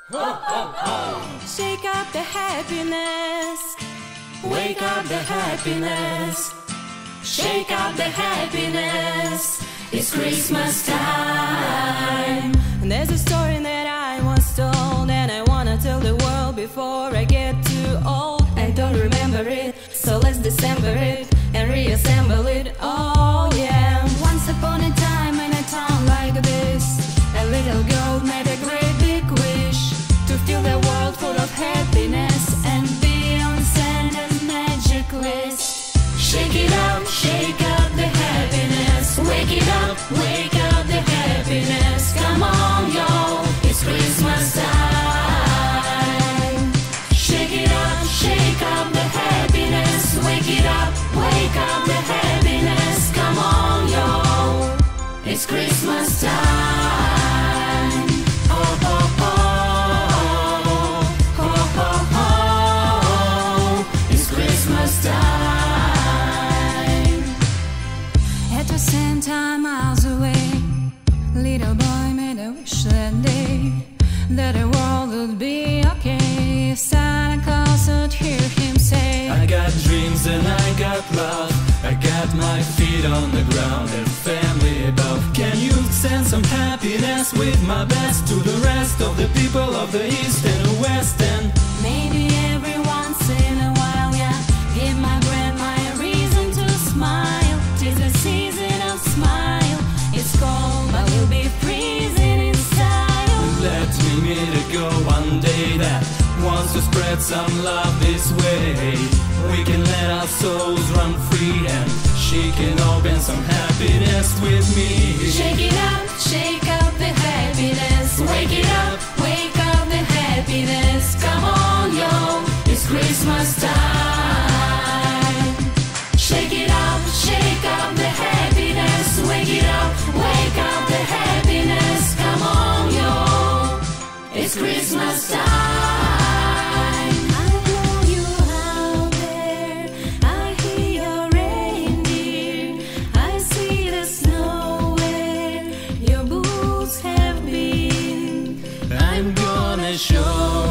Shake up the happiness. Wake up the happiness. Shake up the happiness. It's Christmas time. And there's a story that I once told, and I wanna tell the world before I get too old. I don't remember it, so let's dissemble it and reassemble it. Oh yeah. Once upon a time in a town like this, a little girl made a great big wish to fill the world full of happiness and be on Santa's magic list. Shake it up, shake up the happiness. Wake it up, wake up the happiness. Come on, yo, it's Christmas time. Shake it up, shake up the happiness. Wake it up, wake up the happiness. Come on, yo, it's Christmas time. Oh, oh, oh. Oh, oh, oh. It's Christmas time. At the same time, miles away, little boy made a wish that day that the world would be okay if Santa Claus would hear him say, I got dreams and I got love, I got my feet on the ground and family above. Can you send some happiness with my best to the rest of the people of the East and the West? And maybe every once in a while, yeah, give my grandma a reason to smile. 'Tis the season of smile. It's cold, but we'll be freezing in style. let me meet a girl one day that wants to spread some love this way. We can let our souls run free and she can open some happiness with me. Shake it up, shake up the happiness. Wake it up, wake up the happiness. Come on, yo, it's Christmas time. Shake it up, shake up the happiness. Wake it up, wake up the happiness. Come on, yo, it's Christmas time. I know you out there, I hear your reindeer, I see the snow where your boots have been. I'm gonna show